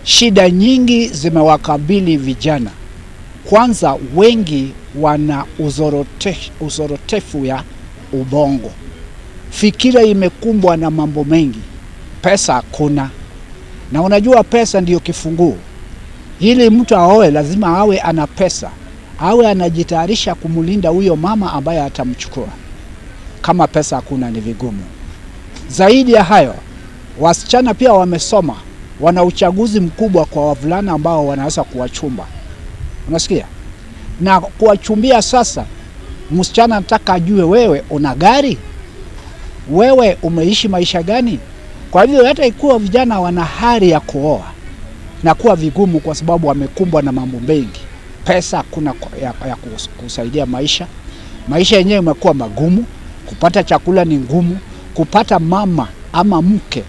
Shida nyingi zimewakabili vijana. Kwanza, wengi wana uzorotefu ya ubongo. Fikira imekumbwa na mambo mengi. Pesa hakuna. Na unajua pesa ndiyo kifunguo. Ili mtu aoe lazima awe ana pesa. Awe anajitayarisha kumulinda huyo mama ambaye atamchukua. Kama pesa hakuna ni vigumu. Zaidi ya hayo, wasichana pia wamesoma. Wana uchaguzi mkubwa kwa wavulana ambao wanaweza kuwachumba. Unasikia? Na kuwachumbia sasa, msichana anataka ajue wewe una gari? Wewe umeishi maisha gani? Kwa hivyo hata ikuwa vijana wana hari ya kuoa na kuwa vigumu kwa sababu wamekumbwa na mambo mengi. Pesa hakuna ya kusaidia maisha. Maisha yenyewe yamekuwa magumu, kupata chakula ni ngumu, kupata mama ama mke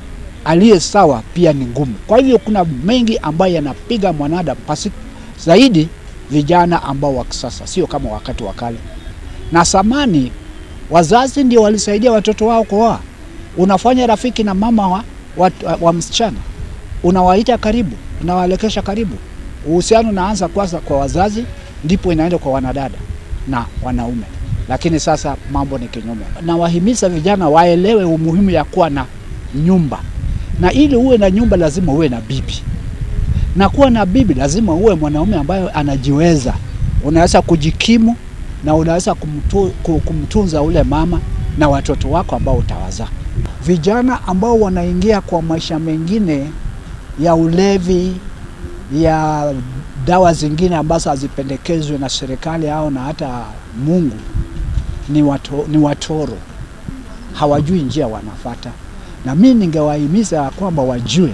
aliye sawa pia ni ngumu. Kwa hivyo kuna mengi ambayo yanapiga mwanadamu zaidi vijana ambao wa kisasa, sio kama wakati wa kale. Na zamani wazazi ndio walisaidia watoto wao kuoa. Unafanya rafiki na mama wa msichana, unawaita karibu, unawaelekesha karibu. Uhusiano unaanza kwanza kwa wazazi, ndipo inaenda kwa wanadada na wanaume. Lakini sasa mambo ni kinyume. Na wahimiza vijana waelewe umuhimu ya kuwa na nyumba. Na ili uwe na nyumba lazima uwe na bibi. Na kuwa na bibi lazima uwe mwanaume ambaye anajiweza. Unaweza kujikimu na unaweza kumtunza ule mama na watoto wako ambao utawazaa. Vijana ambao wanaingia kwa maisha mengine ya ulevi, ya dawa zingine ambazo hazipendekezwe na serikali au na hata Mungu, ni watoro. Hawajui njia wanafuata. Na mimi ningewahimiza kwamba wajue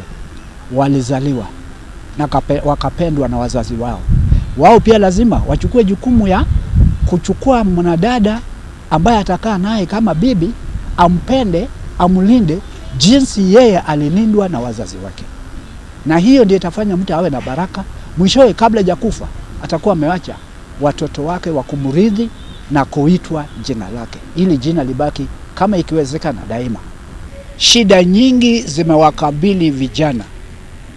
walizaliwa na wakapendwa na wazazi wao. Wao pia lazima wachukue jukumu ya kuchukua mwanadada ambaye atakaa naye kama bibi, ampende, amulinde jinsi yeye alilindwa na wazazi wake. Na hiyo ndiyo itafanya mtu awe na baraka. Mwishowe kabla hajakufa atakuwa amewacha watoto wake wa kumrithi na kuitwa jina lake, ili jina libaki kama ikiwezekana daima. Shida nyingi zimewakabili vijana.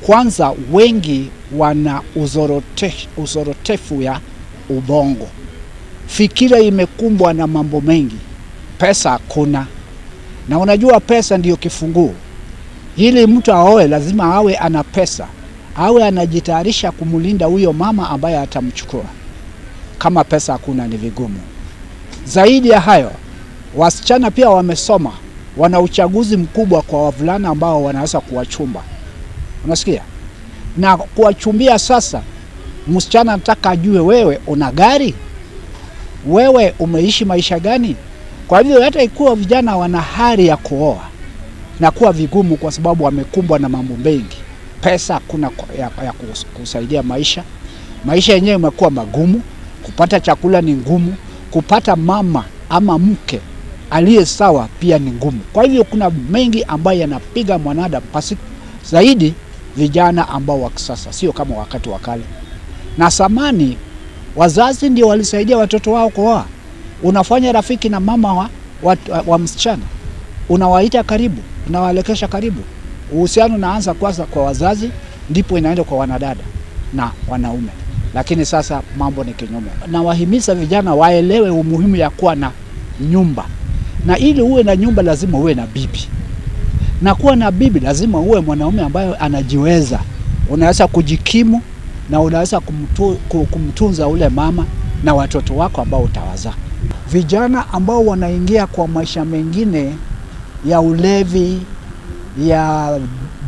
Kwanza, wengi wana uzorotefu ya ubongo. Fikira imekumbwa na mambo mengi. Pesa hakuna. Na unajua pesa ndiyo kifunguo. Ili mtu aoe lazima awe ana pesa. Awe anajitayarisha kumulinda huyo mama ambaye atamchukua. Kama pesa hakuna ni vigumu. Zaidi ya hayo, wasichana pia wamesoma. Wana uchaguzi mkubwa kwa wavulana ambao wanaweza kuwachumba. Unasikia? Na kuwachumbia sasa, msichana anataka ajue wewe una gari? Wewe umeishi maisha gani? Kwa hivyo hata ikuwa vijana wana hari ya kuoa na kuwa vigumu kwa sababu wamekumbwa na mambo mengi. Pesa hakuna ya kusaidia maisha. Maisha yenyewe yamekuwa magumu, kupata chakula ni ngumu, kupata mama ama mke aliye sawa pia ni ngumu. Kwa hivyo kuna mengi ambayo yanapiga mwanadamu zaidi vijana ambao wa kisasa, sio kama wakati wa kale. Na zamani wazazi ndio walisaidia watoto wao kuoa. Unafanya rafiki na mama wa msichana, unawaita karibu, unawaelekesha karibu. Uhusiano unaanza kwanza kwa wazazi, ndipo inaenda kwa wanadada na wanaume. Lakini sasa mambo ni kinyume. Na wahimiza vijana waelewe umuhimu ya kuwa na nyumba. Na ili uwe na nyumba lazima uwe na bibi. Na kuwa na bibi lazima uwe mwanaume ambaye anajiweza. Unaweza kujikimu na unaweza kumtunza ule mama na watoto wako ambao utawazaa. Vijana ambao wanaingia kwa maisha mengine ya ulevi, ya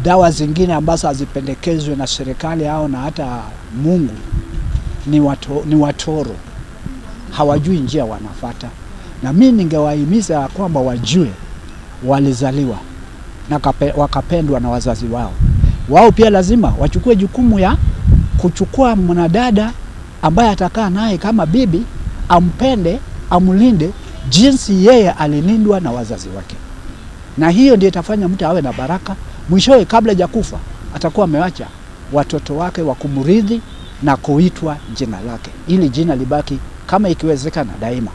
dawa zingine ambazo hazipendekezwe na serikali au na hata Mungu, ni watoro. Hawajui njia wanafuata. Na mimi ningewahimiza kwamba wajue walizaliwa na wakapendwa na wazazi wao. Wao pia lazima wachukue jukumu ya kuchukua mwanadada ambaye atakaa naye kama bibi, ampende, amulinde jinsi yeye alilindwa na wazazi wake. Na hiyo ndiyo itafanya mtu awe na baraka. Mwishowe kabla hajakufa atakuwa amewacha watoto wake wa kumrithi na kuitwa jina lake, ili jina libaki kama ikiwezekana daima.